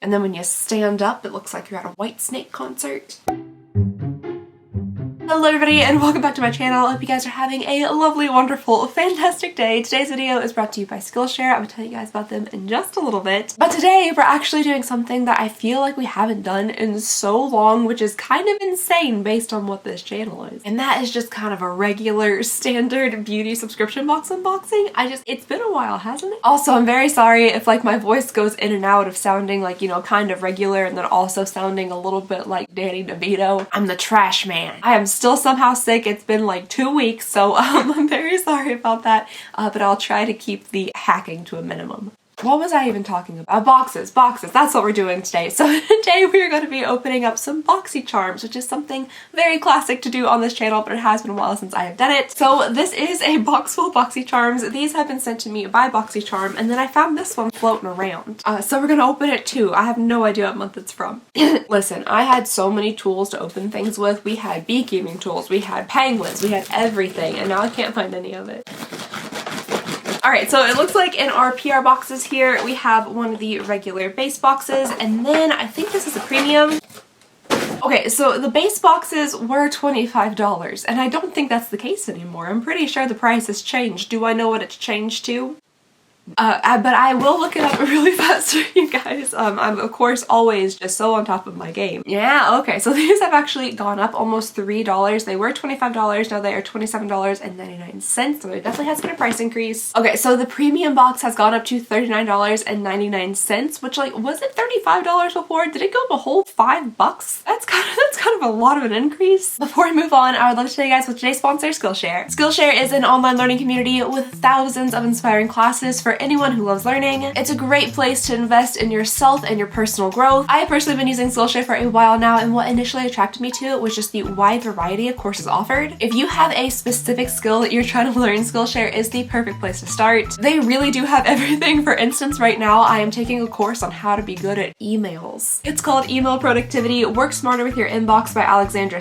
And then when you stand up, it looks like you're at a Whitesnake concert. Hello everybody and welcome back to my channel. I hope you guys are having a lovely, wonderful, fantastic day. Today's video is brought to you by Skillshare. I'm gonna tell you guys about them in just a little bit. But today we're actually doing something that I feel like we haven't done in so long, which is kind of insane based on what this channel is. And that is just kind of a regular standard beauty subscription box unboxing. It's been a while, hasn't it? Also, I'm very sorry if like my voice goes in and out of sounding like, you know, kind of regular and then also sounding a little bit like Danny DeVito. I'm the trash man. I am still somehow sick. It's been like 2 weeks, so I'm very sorry about that, but I'll try to keep the hacking to a minimum. What was I even talking about? Boxes, that's what we're doing today. So today we are going to be opening up some Boxycharms, which is something very classic to do on this channel, but it has been a while since I have done it. So this is a box full of Boxycharms. These have been sent to me by Boxycharm, and then I found this one floating around. So we're going to open it too. I have no idea what month it's from. Listen, I had so many tools to open things with. We had beekeeping tools, we had penguins, we had everything, and now I can't find any of it. Alright, so it looks like in our PR boxes here, we have one of the regular base boxes, and then I think this is a premium. Okay, so the base boxes were $25, and I don't think that's the case anymore. I'm pretty sure the price has changed. Do I know what it's changed to? But I will look it up really fast for you guys. I'm of course always just so on top of my game. Yeah, okay, so these have actually gone up almost $3. They were $25, now they are $27.99, so there definitely has been a price increase. Okay, so the premium box has gone up to $39.99, which like, was it $35 before? Did it go up a whole $5? That's kind of a lot of an increase. Before I move on, I would love to tell you guys about today's sponsor, Skillshare. Skillshare is an online learning community with thousands of inspiring classes for anyone who loves learning. It's a great place to invest in yourself and your personal growth. I have personally been using Skillshare for a while now, and what initially attracted me to it was just the wide variety of courses offered. If you have a specific skill that you're trying to learn, Skillshare is the perfect place to start. They really do have everything. For instance, right now I am taking a course on how to be good at emails. It's called Email Productivity, Work Smarter with Your Inbox by Alexandria.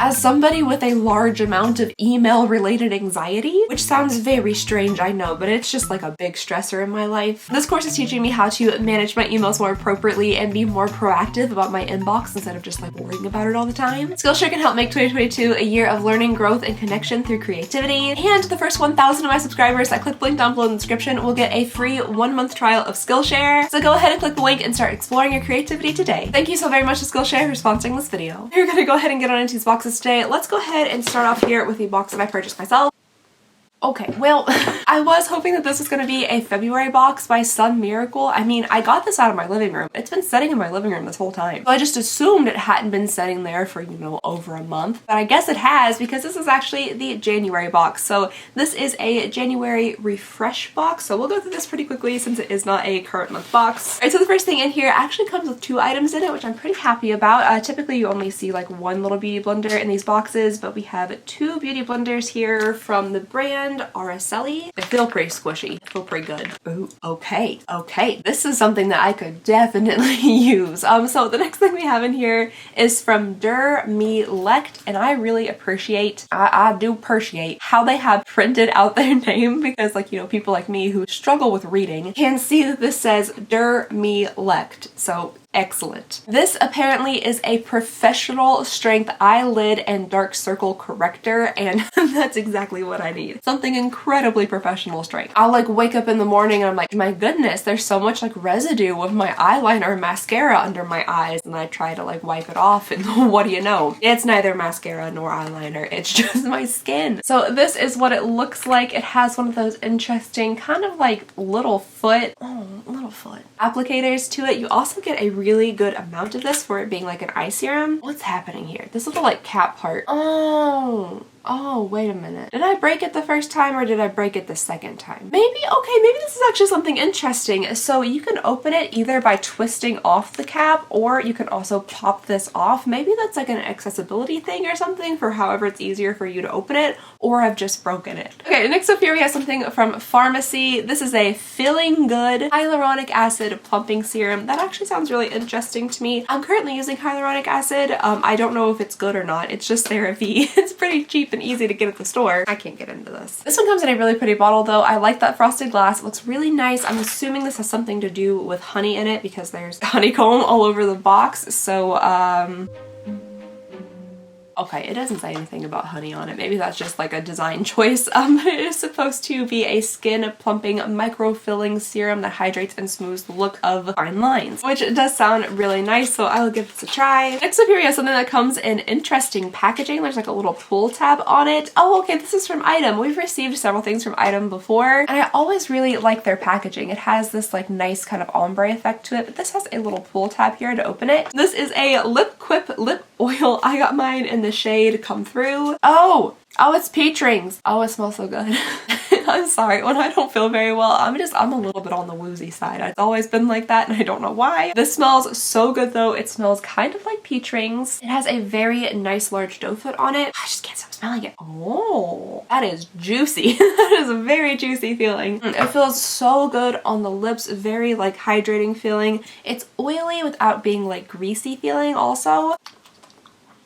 As somebody with a large amount of email related anxiety, which sounds very strange, I know, but it's just like a big stressor in my life. This course is teaching me how to manage my emails more appropriately and be more proactive about my inbox instead of just like worrying about it all the time. Skillshare can help make 2022 a year of learning, growth, and connection through creativity. And the first 1,000 of my subscribers that click the link down below in the description will get a free 1-month trial of Skillshare. So go ahead and click the link and start exploring your creativity today. Thank you so very much to Skillshare for sponsoring this video. We're gonna go ahead and get on into these boxes today. Let's go ahead and start off here with the box that I purchased myself. Okay, well, I was hoping that this was going to be a February box by some miracle. I mean, I got this out of my living room. It's been sitting in my living room this whole time. So I just assumed it hadn't been sitting there for, you know, over a month. But I guess it has, because this is actually the January box. So this is a January refresh box. So we'll go through this pretty quickly since it is not a current month box. Alright, so the first thing in here actually comes with 2 items in it, which I'm pretty happy about. Typically you only see like one little beauty blender in these boxes, but we have 2 beauty blenders here from the brand Araceli. They feel pretty squishy. They feel pretty good. Ooh, okay. This is something that I could definitely use. So the next thing we have in here is from Der Me Lect, and I really appreciate, I do appreciate how they have printed out their name, because like, you know, people like me who struggle with reading can see that this says Der Me Lect. So excellent. This apparently is a professional strength eyelid and dark circle corrector, and that's exactly what I need. Something incredibly professional strength. I'll like wake up in the morning and I'm like, my goodness, there's so much like residue of my eyeliner and mascara under my eyes, and I try to like wipe it off, and what do you know? It's neither mascara nor eyeliner, it's just my skin. So this is what it looks like. It has one of those interesting kind of like little foot applicators to it. You also get a really good amount of this for it being like an eye serum. What's happening here? This little like cap part. Oh, wait a minute. Did I break it the first time or did I break it the second time? Maybe this is actually something interesting. So you can open it either by twisting off the cap, or you can also pop this off. Maybe that's like an accessibility thing or something for however it's easier for you to open it, or I've just broken it. Okay, next up here we have something from Pharmacy. This is a Feeling Good hyaluronic acid plumping serum. That actually sounds really interesting to me. I'm currently using hyaluronic acid. I don't know if it's good or not. It's just CeraVe. It's pretty cheap and easy to get at the store. I can't get into this. This one comes in a really pretty bottle though. I like that frosted glass. It looks really nice. I'm assuming this has something to do with honey in it because there's honeycomb all over the box. So, okay, it doesn't say anything about honey on it. Maybe that's just like a design choice. It is supposed to be a skin plumping micro-filling serum that hydrates and smooths the look of fine lines, which does sound really nice, so I will give this a try. Next up here we have something that comes in interesting packaging. There's like a little pull tab on it. Oh, okay, this is from Item. We've received several things from Item before, and I always really like their packaging. It has this like nice kind of ombre effect to it, but this has a little pull tab here to open it. This is a Lip Quip lip oil. I got mine in the shade Come Through. Oh, it's peach rings. Oh, it smells so good. I'm sorry, when I don't feel very well, I'm a little bit on the woozy side. It's always been like that and I don't know why. This smells so good though. It smells kind of like peach rings. It has a very nice large doe foot on it. I just can't stop smelling it. Oh, that is juicy. That is a very juicy feeling. It feels so good on the lips, very like hydrating feeling. It's oily without being like greasy feeling also.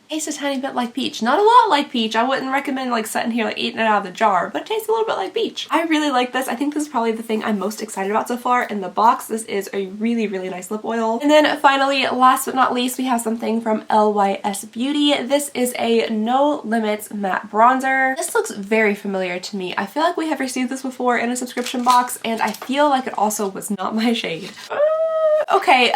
Tastes a tiny bit like peach. Not a lot like peach. I wouldn't recommend like sitting here like eating it out of the jar, but it tastes a little bit like peach. I really like this. I think this is probably the thing I'm most excited about so far in the box. This is a really, really nice lip oil. And then finally, last but not least, we have something from LYS Beauty. This is a No Limits matte bronzer. This looks very familiar to me. I feel like we have received this before in a subscription box, and I feel like it also was not my shade. Okay,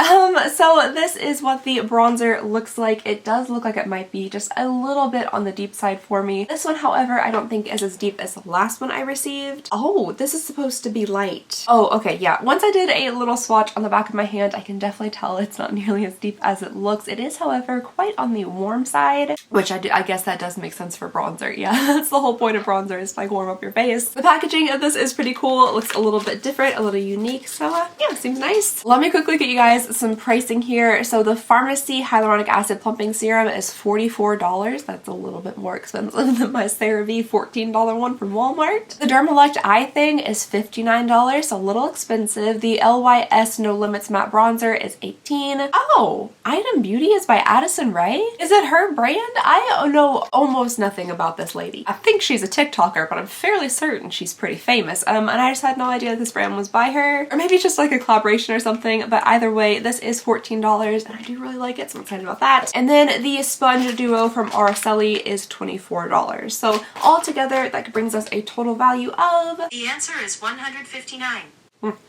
so this is what the bronzer looks like. It does look like it might be just a little bit on the deep side for me. This one, however, I don't think is as deep as the last one I received. Oh, this is supposed to be light. Oh, okay, yeah. Once I did a little swatch on the back of my hand, I can definitely tell it's not nearly as deep as it looks. It is, however, quite on the warm side, which I guess that does make sense for bronzer. Yeah, that's the whole point of bronzer, is like warm up your face. The packaging of this is pretty cool. It looks a little bit different, a little unique, so yeah, seems nice. Let me quickly get you guys some pricing here. So the Pharmacy Hyaluronic Acid Plumping Serum is $44. That's a little bit more expensive than my CeraVe $14 one from Walmart. The Dermalect Eye Thing is $59, so a little expensive. The LYS No Limits Matte Bronzer is $18. Oh, Item Beauty is by Addison Rae? Is it her brand? I know almost nothing about this lady. I think she's a TikToker, but I'm fairly certain she's pretty famous. And I just had no idea this brand was by her. Or maybe it's just like a collaboration or something, but either way, this is $14 and I do really like it, so I'm excited about that. And then the Sponge Duo from Araceli is $24. So altogether, that brings us a total value of... The answer is $159.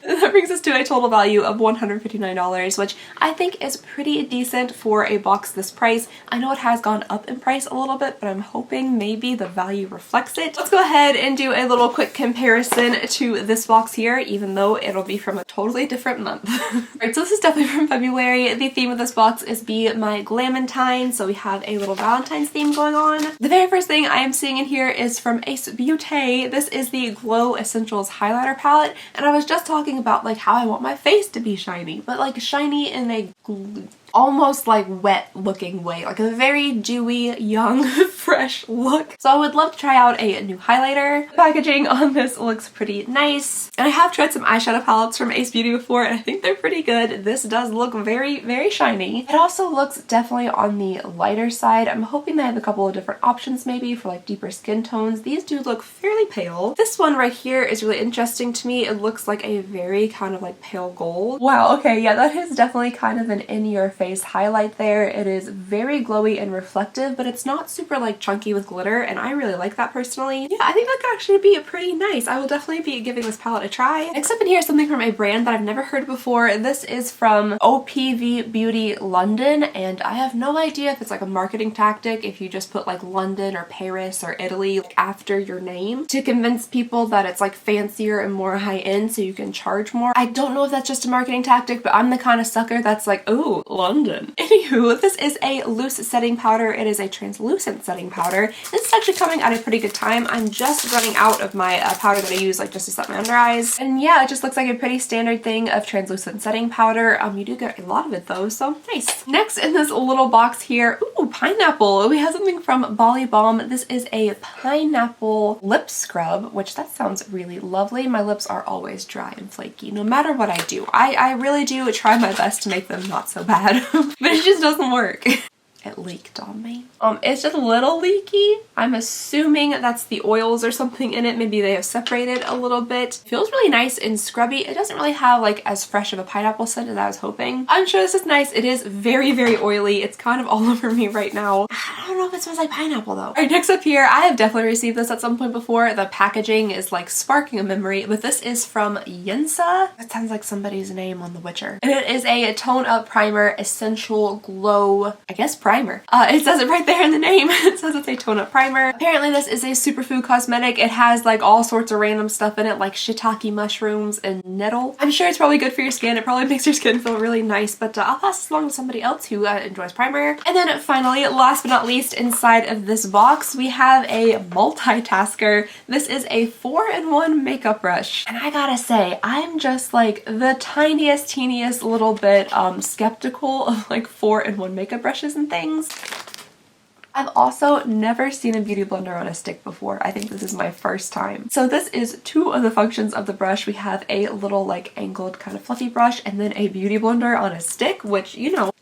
That brings us to a total value of $159, which I think is pretty decent for a box this price. I know it has gone up in price a little bit, but I'm hoping maybe the value reflects it. Let's go ahead and do a little quick comparison to this box here, even though it'll be from a totally different month. Alright, so this is definitely from February. The theme of this box is Be My Glamantine, so we have a little Valentine's theme going on. The very first thing I am seeing in here is from Ace Beauté. This is the Glow Essentials Highlighter Palette, and I was just talking about like how I want my face to be shiny, but like shiny in a almost like wet looking way, like a very dewy, young, fresh look. So I would love to try out a new highlighter. The packaging on this looks pretty nice. And I have tried some eyeshadow palettes from Ace Beauty before and I think they're pretty good. This does look very, very shiny. It also looks definitely on the lighter side. I'm hoping they have a couple of different options maybe for like deeper skin tones. These do look fairly pale. This one right here is really interesting to me. It looks like a very kind of like pale gold. Wow, okay, yeah, that is definitely kind of an in-your-face highlight there. It is very glowy and reflective, but it's not super like chunky with glitter, and I really like that personally. Yeah, I think that could actually be pretty nice. I will definitely be giving this palette a try. Next up in here is something from a brand that I've never heard before. This is from OPV Beauty London, and I have no idea if it's like a marketing tactic, if you just put like London or Paris or Italy like, after your name to convince people that it's like fancier and more high-end so you can charge more. I don't know if that's just a marketing tactic, but I'm the kind of sucker that's like, oh, London. Anywho, this is a loose setting powder. It is a translucent setting powder. This is actually coming at a pretty good time. I'm just running out of my powder that I use like just to set my under eyes. And yeah, it just looks like a pretty standard thing of translucent setting powder. You do get a lot of it though, so nice. Next in this little box here, ooh, pineapple. We have something from Bali Balm. This is a pineapple lip scrub, which that sounds really lovely. My lips are always dry and flaky, no matter what I do. I really do try my best to make them not so bad. But it just doesn't work. It leaked on me. It's just a little leaky. I'm assuming that's the oils or something in it. Maybe they have separated a little bit. It feels really nice and scrubby. It doesn't really have like as fresh of a pineapple scent as I was hoping. I'm sure this is nice. It is very, very oily. It's kind of all over me right now. I don't know if it smells like pineapple though. All right, next up here, I have definitely received this at some point before. The packaging is like sparking a memory, but this is from Yensa. That sounds like somebody's name on The Witcher. And it is a tone up primer, essential glow, I guess primer. It says it right there in the name. It says it's a tone up primer. Apparently this is a superfood cosmetic. It has like all sorts of random stuff in it, like shiitake mushrooms and nettle. I'm sure it's probably good for your skin. It probably makes your skin feel really nice, but I'll pass this along to somebody else who enjoys primer. And then finally, last but not least, inside of this box, we have a multitasker. This is a 4-in-1 makeup brush. And I gotta say, I'm just like the tiniest, teeniest little bit skeptical of like 4-in-1 makeup brushes and things. I've also never seen a beauty blender on a stick before. I think this is my first time. So this is two of the functions of the brush. We have a little like angled kind of fluffy brush and then a beauty blender on a stick, which, you know,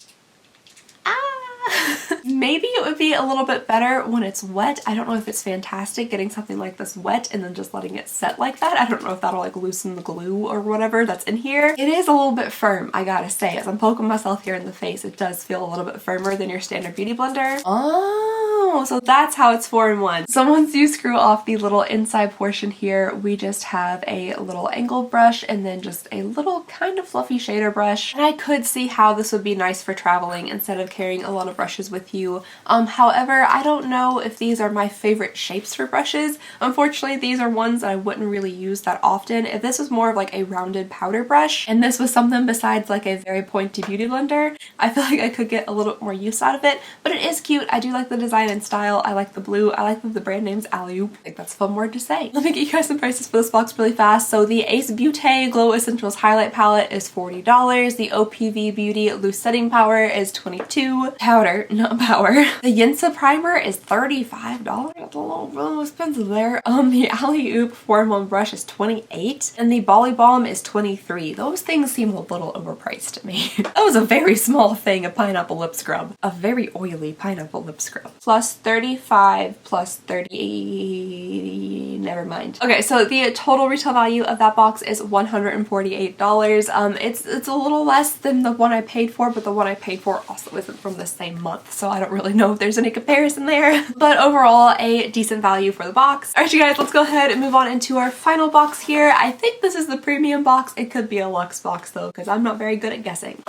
maybe it would be a little bit better when it's wet. I don't know if it's fantastic getting something like this wet and then just letting it set like that. I don't know if that'll like loosen the glue or whatever that's in here. It is a little bit firm, I gotta say. As I'm poking myself here in the face, it does feel a little bit firmer than your standard beauty blender. Oh, so that's how it's 4-in-1. So once you screw off the little inside portion here, we just have a little angled brush and then just a little kind of fluffy shader brush. And I could see how this would be nice for traveling instead of carrying a lot of brushes with you. However, I don't know if these are my favorite shapes for brushes. Unfortunately, these are ones that I wouldn't really use that often. If this was more of like a rounded powder brush and this was something besides like a very pointy beauty blender, I feel like I could get a little bit more use out of it, but it is cute. I do like the design and style. I like the blue. I like that the brand name's Alley-oop. I think that's a fun word to say. Let me get you guys some prices for this box really fast. So the Ace Beauté Glow Essentials Highlight Palette is $40. The OPV Beauty Loose Setting Power is $22. Powder, not power. The Yensa primer is $35. That's a little expensive there. The Alley-oop 4-in-1 brush is $28 and the Bolly Balm is $23. Those things seem a little overpriced to me. That was a very small thing of pineapple lip scrub. A very oily pineapple lip scrub. Plus 35 plus 30, never mind. Okay, so the total retail value of that box is $148. It's a little less than the one I paid for, but the one I paid for also isn't from the same month, so I don't really know if there's any comparison there. But overall, a decent value for the box. Alright, you guys, let's go ahead and move on into our final box here. I think this is the premium box. It could be a luxe box though, because I'm not very good at guessing.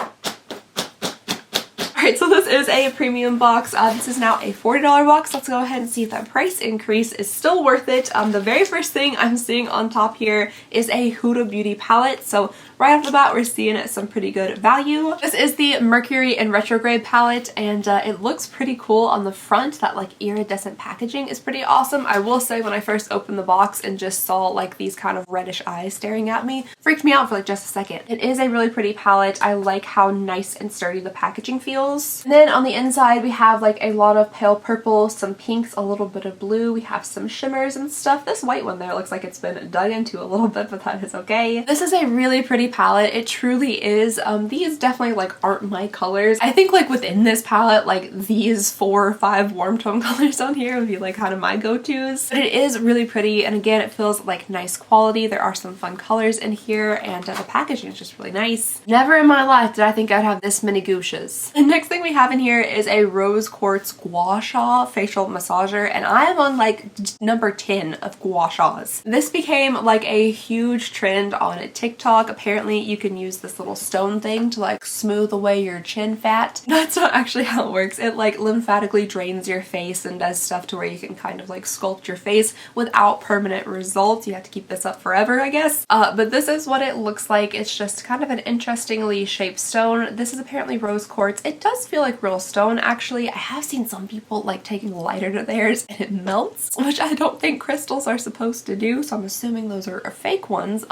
Alright, so this is a premium box. This is now a $40 box. Let's go ahead and see if that price increase is still worth it. The very first thing I'm seeing on top here is a Huda Beauty palette. So right off the bat, we're seeing some pretty good value. This is the Mercury in Retrograde palette, and it looks pretty cool on the front. That like iridescent packaging is pretty awesome. I will say when I first opened the box and just saw like these kind of reddish eyes staring at me, freaked me out for like just a second. It is a really pretty palette. I like how nice and sturdy the packaging feels. And then on the inside, we have like a lot of pale purple, some pinks, a little bit of blue. We have some shimmers and stuff. This white one there looks like it's been dug into a little bit, but that is okay. This is a really pretty palette. It truly is. These definitely like aren't my colors. I think like within this palette, like these 4 or 5 warm tone colors on here would be like kind of my go-tos. But it is really pretty, and again, it feels like nice quality. There are some fun colors in here, and the packaging is just really nice. Never in my life did I think I'd have this many gooshes. The next thing we have in here is a rose quartz gua sha facial massager, and I am on like number 10 of gua shas. This became like a huge trend on TikTok. Apparently you can use this little stone thing to like smooth away your chin fat. That's not actually how it works. It like lymphatically drains your face and does stuff to where you can kind of like sculpt your face without permanent results. You have to keep this up forever, I guess. But this is what it looks like. It's just kind of an interestingly shaped stone. This is apparently rose quartz. It does feel like real stone actually. I have seen some people like taking a lighter to theirs and it melts, which I don't think crystals are supposed to do, so I'm assuming those are fake ones.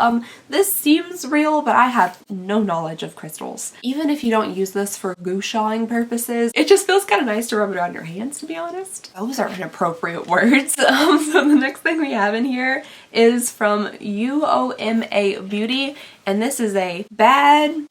This seems real, but I have no knowledge of crystals. Even if you don't use this for goo-shawing purposes, it just feels kind of nice to rub it on your hands, to be honest. Those are inappropriate words. So the next thing we have in here is from UOMA Beauty, and this is a bad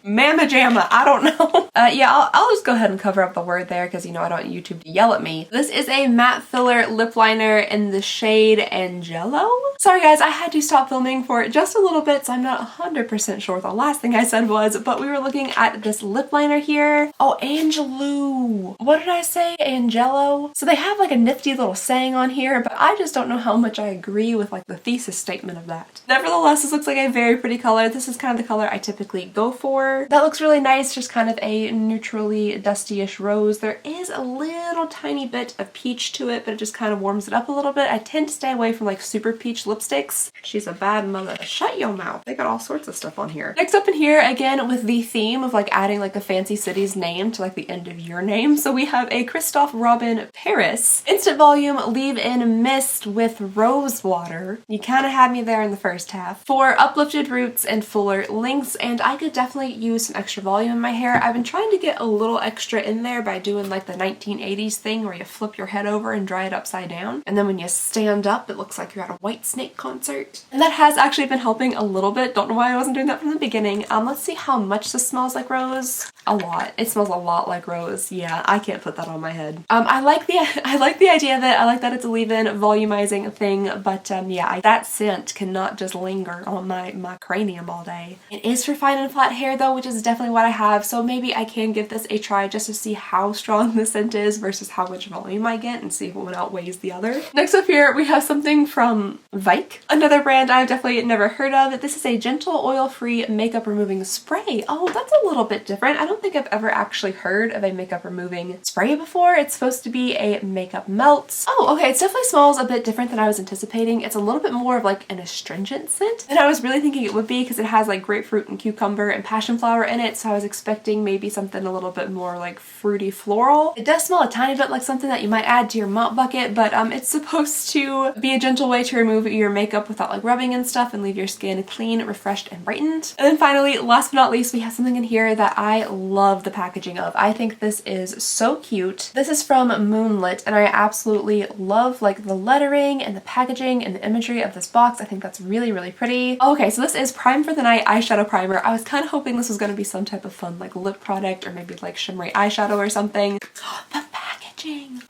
Mamma Jamma. I don't know. Yeah, I'll just go ahead and cover up the word there because, you know, I don't want YouTube to yell at me. This is a matte filler lip liner in the shade Angelo. Sorry guys, I had to stop filming for just a little bit, so I'm not 100% sure what the last thing I said was, but we were looking at this lip liner here. Oh, Angelou. What did I say? Angelo? So they have like a nifty little saying on here, but I just don't know how much I agree with like the thesis statement of that. Nevertheless, this looks like a very pretty color. This is kind of the color I typically go for. That looks really nice, just kind of a neutrally dusty-ish rose. There is a little tiny bit of peach to it, but it just kind of warms it up a little bit. I tend to stay away from like super peach lipsticks. She's a bad mother. Shut your mouth. They got all sorts of stuff on here. Next up in here, again with the theme of like adding like the fancy city's name to like the end of your name. So we have a Christophe Robin Paris Instant Volume Leave-In Mist with Rose Water. You kind of had me there in the first half. For uplifted roots and fuller lengths, and I could definitely use some extra volume in my hair. I've been trying to get a little extra in there by doing like the 1980s thing where you flip your head over and dry it upside down. And then when you stand up, it looks like you're at a Whitesnake concert. And that has actually been helping a little bit. Don't know why I wasn't doing that from the beginning. Let's see how much this smells like rose. A lot. It smells a lot like rose. Yeah, I can't put that on my head. I like the idea of it. I like that it's a leave-in volumizing thing, but yeah, that scent cannot just linger on my cranium all day. It is for fine and flat hair though, which is definitely what I have, so maybe I can give this a try just to see how strong the scent is versus how much volume I get and see if one outweighs the other. Next up here, we have something from Vike, another brand I've definitely never heard of. This is a gentle oil-free makeup removing spray. Oh, that's a little bit different. I don't think I've ever actually heard of a makeup removing spray before. It's supposed to be a makeup melt. Oh, okay, it definitely smells a bit different than I was anticipating. It's a little bit more of like an astringent scent than I was really thinking it would be because it has like grapefruit and cucumber and passion flower in it, so I was expecting maybe something a little bit more like fruity floral. It does smell a tiny bit like something that you might add to your mop bucket, but it's supposed to be a gentle way to remove your makeup without like rubbing and stuff and leave your skin clean, refreshed, and brightened. And then finally, last but not least, we have something in here that I love the packaging of. I think this is so cute. This is from Moonlit, and I absolutely love like the lettering and the packaging and the imagery of this box. I think that's really, really pretty. Okay, so this is Prime for the Night eyeshadow primer. I was kind of hoping this was going to be some type of fun like lip product or maybe like shimmery eyeshadow or something. The packaging!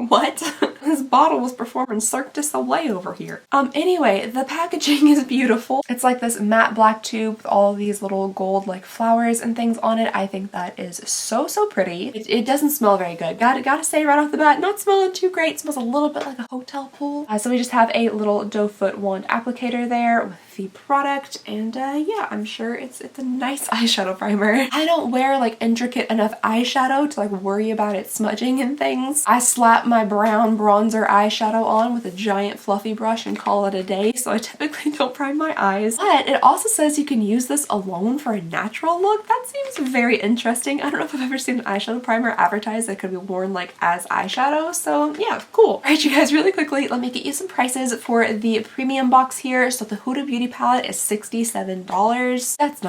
What? This bottle was performing Cirque du Soleil over here. Anyway, the packaging is beautiful. It's like this matte black tube with all these little gold like flowers and things on it. I think that is so, so pretty. It doesn't smell very good. Gotta say right off the bat, not smelling too great. It smells a little bit like a hotel pool. So we just have a little doe foot wand applicator there with the product, and yeah, I'm sure it's a nice eyeshadow primer. I don't wear like intricate enough eyeshadow to like worry about it smudging and things. I slap my brown bronzer eyeshadow on with a giant fluffy brush and call it a day, so I typically don't prime my eyes. But it also says you can use this alone for a natural look. That seems very interesting. I don't know if I've ever seen an eyeshadow primer advertised that could be worn like as eyeshadow, so yeah, cool. All right, you guys, really quickly, let me get you some prices for the premium box here. So the Huda Beauty palette is $67. That's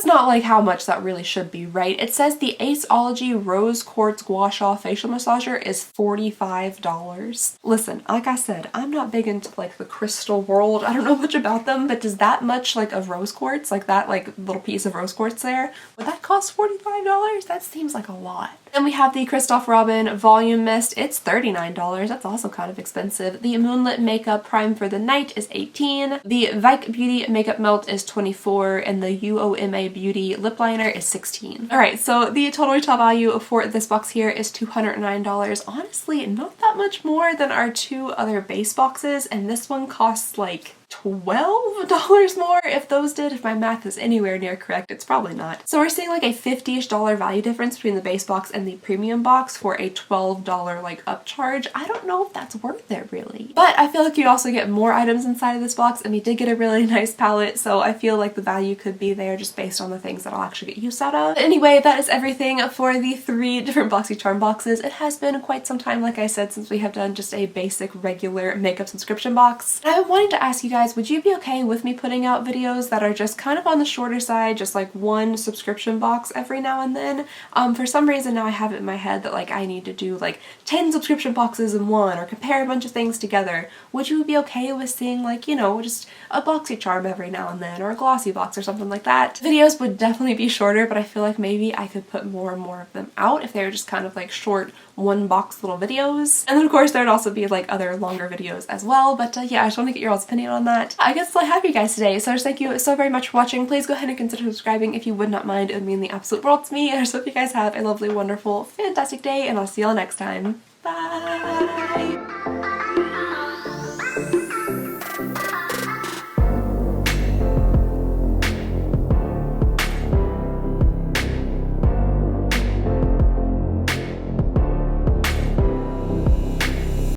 not like how much that really should be, right? It says the Aceology Rose Quartz Gua Sha Facial Massager is $45. Listen, like I said, I'm not big into like the crystal world. I don't know much about them, but does that much like of rose quartz, like that like little piece of rose quartz there, would that cost $45? That seems like a lot. Then we have the Christophe Robin Volume Mist. It's $39. That's also kind of expensive. The Moonlit Makeup Prime for the Night is $18. The Vike Beauty Makeup Melt is $24, and the UOMA Beauty Lip Liner is $16. Alright, so the total retail value for this box here is $209. Honestly, not that much more than our two other base boxes, and this one costs like $12 more if those did. If my math is anywhere near correct, it's probably not. So we're seeing like a $50-ish value difference between the base box and the premium box for a $12 like upcharge. I don't know if that's worth it really. But I feel like you also get more items inside of this box, and we did get a really nice palette, so I feel like the value could be there just based on the things that I'll actually get use out of. But anyway, that is everything for the 3 different Boxycharm boxes. It has been quite some time, like I said, since we have done just a basic regular makeup subscription box. I've been wanting to ask you guys guys, would you be okay with me putting out videos that are just kind of on the shorter side, just like one subscription box every now and then? For some reason now I have it in my head that like I need to do like 10 subscription boxes in one or compare a bunch of things together. Would you be okay with seeing like, you know, just a Boxycharm every now and then or a glossy box or something like that? Videos would definitely be shorter, but I feel like maybe I could put more and more of them out if they were just kind of like short one box little videos. And then of course there'd also be like other longer videos as well, but yeah, I just want to get your all's opinion on that. I guess that's all I have for you guys today, so I just thank you so very much for watching. Please go ahead and consider subscribing if you would not mind. It would mean the absolute world to me, and I just hope you guys have a lovely, wonderful, fantastic day, and I'll see y'all next time. Bye!